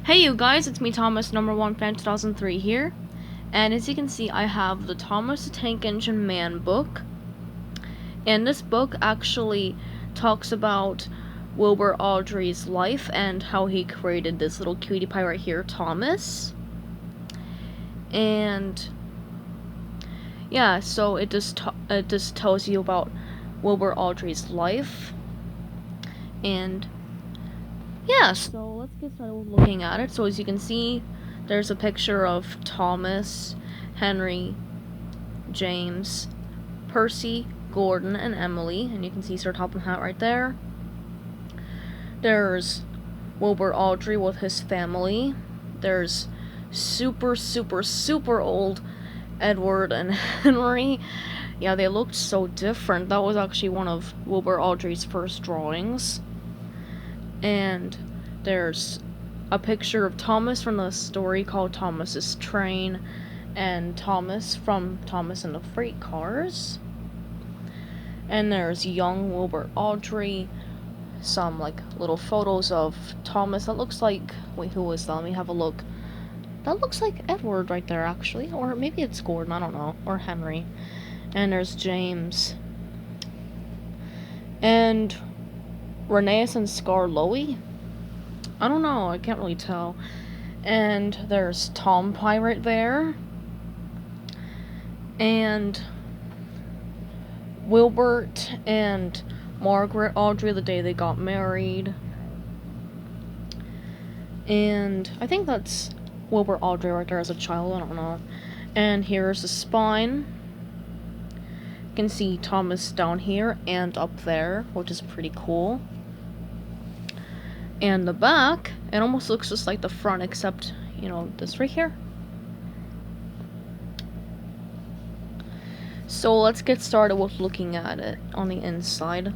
Hey you guys, it's me Thomas, number 1 fan 2003 here, and as you can see I have the Thomas the Tank Engine Man book, and this book actually talks about Wilbur Awdry's life and how he created this little cutie pie right here, Thomas. And yeah, so it just tells you about Wilbur Awdry's life, and yeah, so let's get started with looking at it. So as you can see, there's a picture of Thomas, Henry, James, Percy, Gordon, and Emily, and you can see Sir Topham Hatt right there. There's Wilbur Awdry with his family. There's super old Edward and Henry. Yeah, they looked so different. That was actually one of Wilbur Awdry's first drawings. And there's a picture of Thomas from the story called Thomas's Train, and Thomas from Thomas and the Freight Cars. And there's young Wilbur Awdry, some like little photos of Thomas. That looks like, wait, who is that? Let me have a look. That looks like Edward right there, actually, or maybe it's Gordon, I don't know, or Henry. And there's James. And Rheneas and Skarloey? I don't know, I can't really tell. And there's Tom Pie right there. And Wilbert and Margaret Awdry the day they got married. And I think that's Wilbur Awdry right there as a child, I don't know. And here's the spine. You can see Thomas down here and up there, which is pretty cool. And the back, it almost looks just like the front, except, you know, this right here. So let's get started with looking at it on the inside.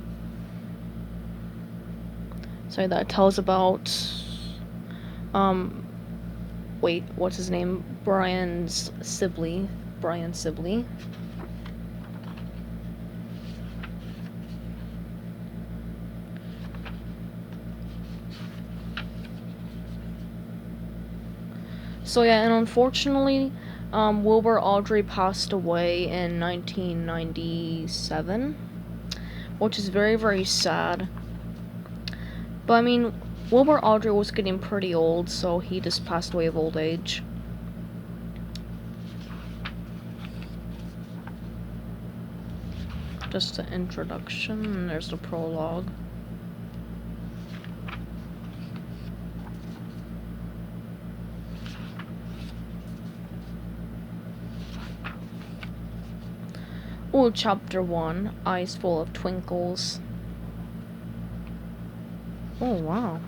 So that tells about, wait, what's his name? Brian Sibley. So yeah, and unfortunately, Wilbur Awdry passed away in 1997, which is very sad. But I mean, Wilbur Awdry was getting pretty old, so he just passed away of old age. Just the introduction, and there's the prologue. Oh, chapter 1, Eyes Full of Twinkles. Oh, wow.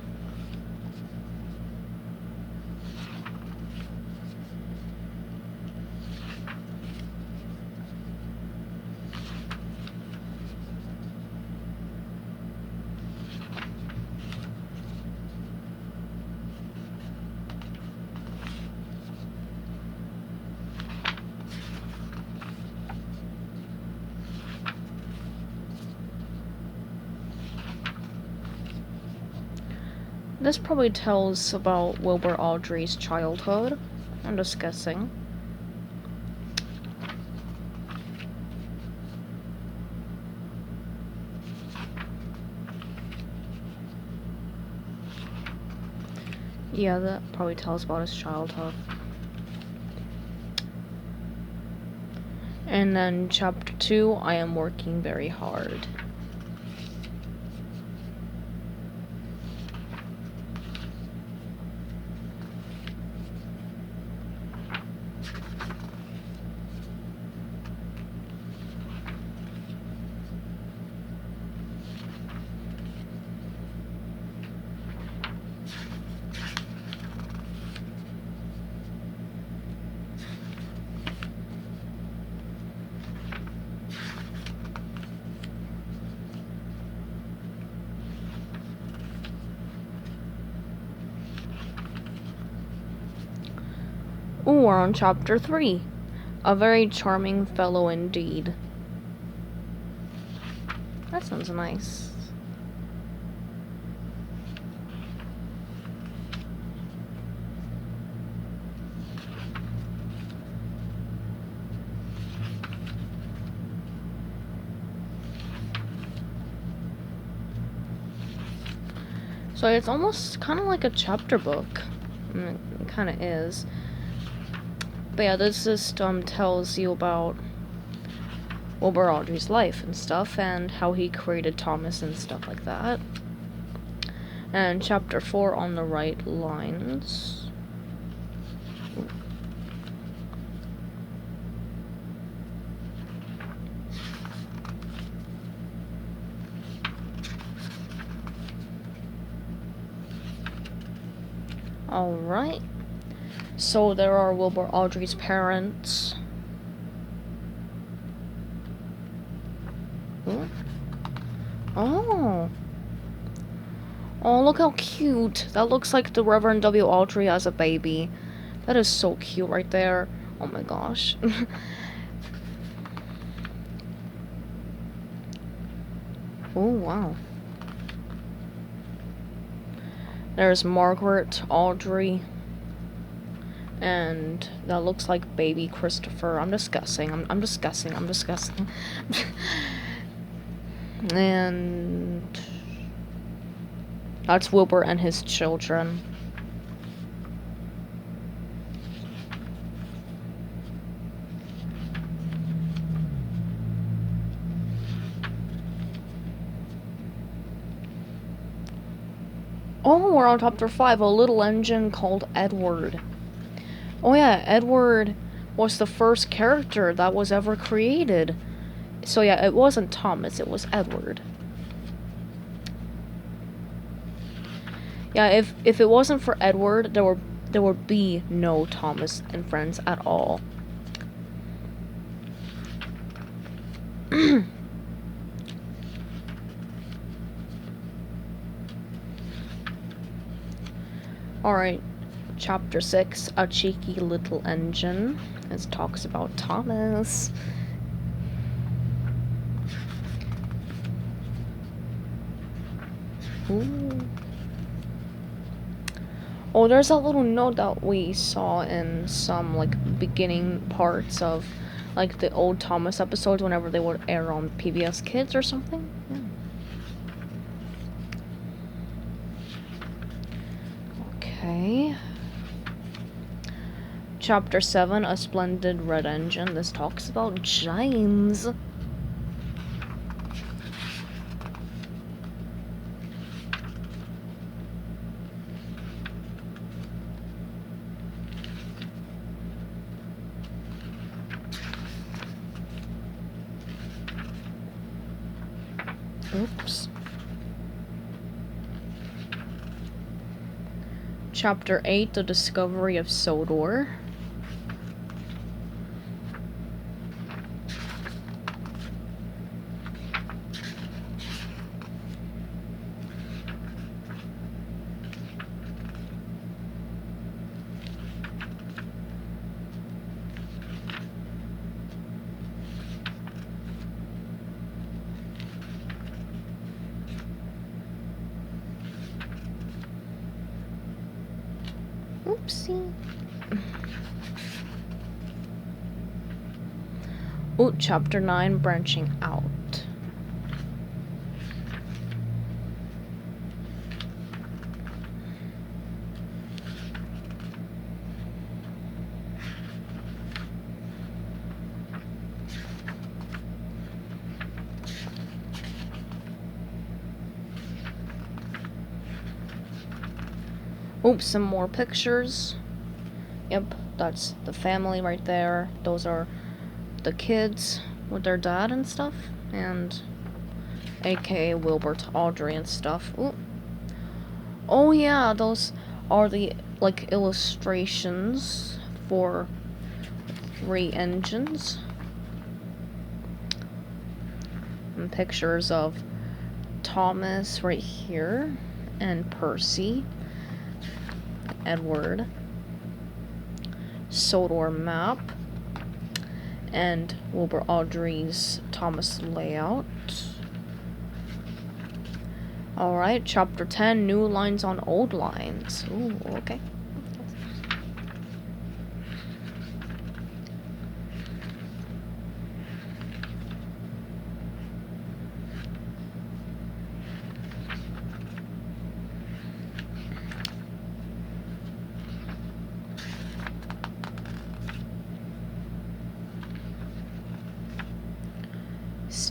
This probably tells about Wilbur Awdry's childhood. I'm just guessing. Yeah, that probably tells about his childhood. And then chapter 2, I am working very hard. Ooh, we're on chapter 3. A very charming fellow indeed. That sounds nice. . So it's almost kind of like a chapter book. I mean, it kind of is. But yeah, this just tells you about Wilbur Awdry's life and stuff, and how he created Thomas and stuff like that. And chapter 4 on the right lines. Alright. So there are Wilbur Awdry's parents. Ooh. Oh. Oh, look how cute. That looks like the Reverend W. Awdry as a baby. That is so cute right there. Oh my gosh. Oh, wow. There's Margaret Awdry. And that looks like baby Christopher. I'm just guessing. I'm just guessing. I'm just guessing. And that's Wilbur and his children. Oh, we're on chapter 5, a little engine called Edward. Oh yeah, Edward was the first character that was ever created. So yeah, it wasn't Thomas, it was Edward. Yeah, if it wasn't for Edward, there would be no Thomas and Friends at all. Alright, chapter 6, A Cheeky Little Engine. This talks about Thomas. Ooh. Oh, there's that little note that we saw in some, like, beginning parts of, like, the old Thomas episodes whenever they would air on PBS Kids or something. Yeah. Okay. Chapter 7, A Splendid Red Engine. This talks about James. Oops. Chapter 8, The Discovery of Sodor. Oopsie. Oh, chapter 9, Branching Out. Oops, some more pictures. Yep, that's the family right there. Those are the kids with their dad and stuff. And aka Wilbur Awdry and stuff. Ooh. Oh yeah, those are the, like, illustrations for 3 engines. And pictures of Thomas right here. And Percy. Edward. Sodor map. And Wilbur Awdry's Thomas layout. Alright, chapter 10, New Lines on Old Lines. Ooh, okay.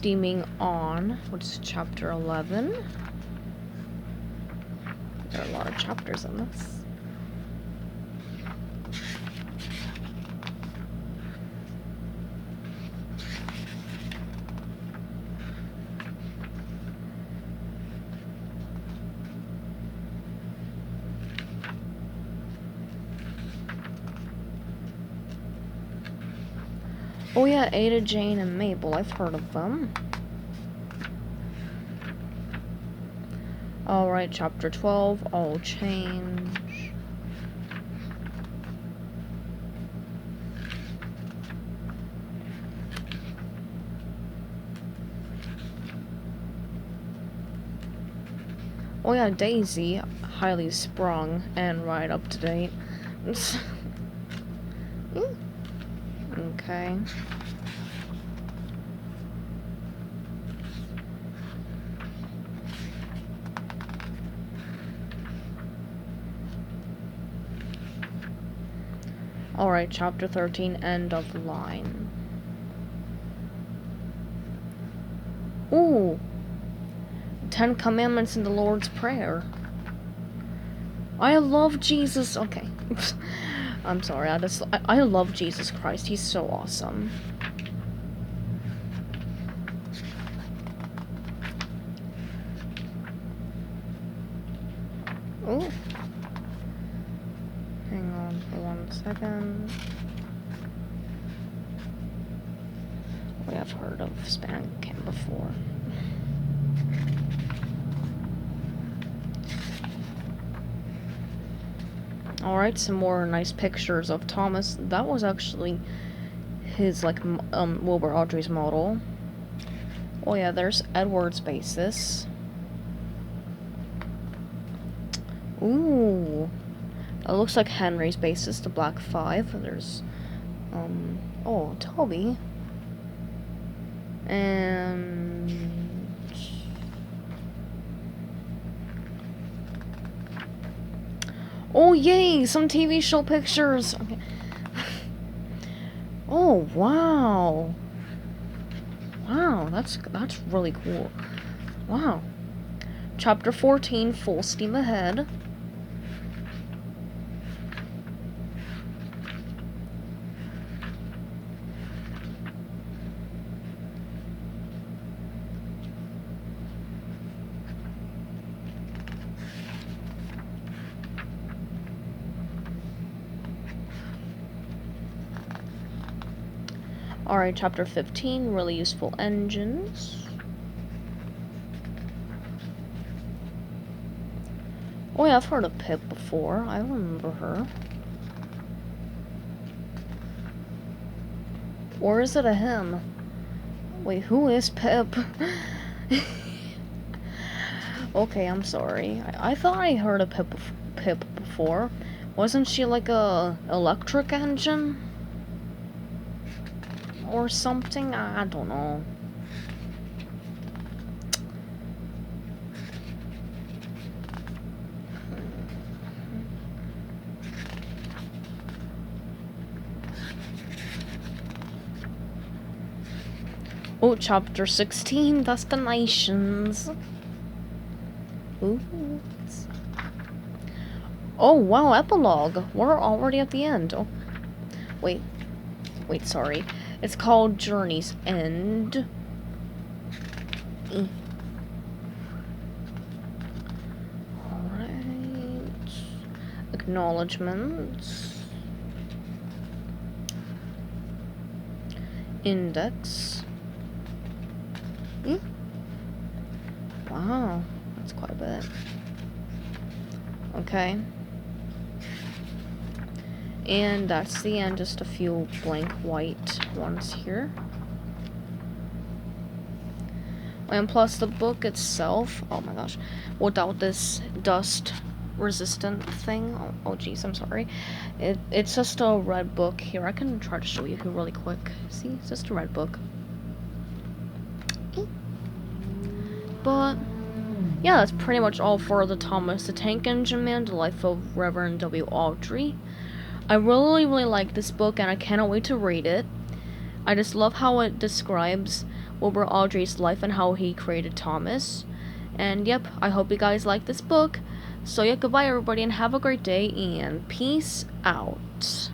Steaming On, which is chapter 11. There are a lot of chapters in this. Oh yeah, Ada, Jane, and Mabel. I've heard of them. Alright, chapter 12, All Change. Oh yeah, Daisy, highly sprung and right up to date. Okay. Alright, chapter 13, End of Line. Ooh! 10 Commandments in the Lord's Prayer. I love Jesus. Okay. I'm sorry, I love Jesus Christ. He's so awesome. Oh. Hang on for 1 second. We have heard of Spam before. Alright, some more nice pictures of Thomas. That was actually his, like, Wilbur Awdry's model. Oh yeah, there's Edward's basis. Ooh. It looks like Henry's basis, the Black 5. There's, oh, Toby. And... oh, yay! Some TV show pictures! Okay. Oh, wow! Wow, that's really cool. Wow. Chapter 14, Full Steam Ahead. Alright, chapter 15, Really Useful Engines. Oh yeah, I've heard of Pip before. I remember her. Or is it a him? Wait, who is Pip? Okay, I'm sorry. I thought I heard of Pip before. Wasn't she like a electric engine? Or something? I don't know. Oh, chapter 16, Destinations. Ooh. Oh, wow, epilogue. We're already at the end. Oh, wait, sorry. It's called Journey's End. Alright. Acknowledgements. Index. Wow, that's quite a bit. Okay. And that's the end, just a few blank white ones here. And plus the book itself, oh my gosh, without this dust resistant thing, oh geez, I'm sorry. It's just a red book. Here, I can try to show you here really quick. See, it's just a red book. But yeah, that's pretty much all for the Thomas the Tank Engine Man, The Life of Reverend W. Awdry. I really like this book, and I cannot wait to read it. I just love how it describes Wilbur Awdry's life and how he created Thomas. And yep, I hope you guys like this book. So yeah, goodbye everybody and have a great day and peace out.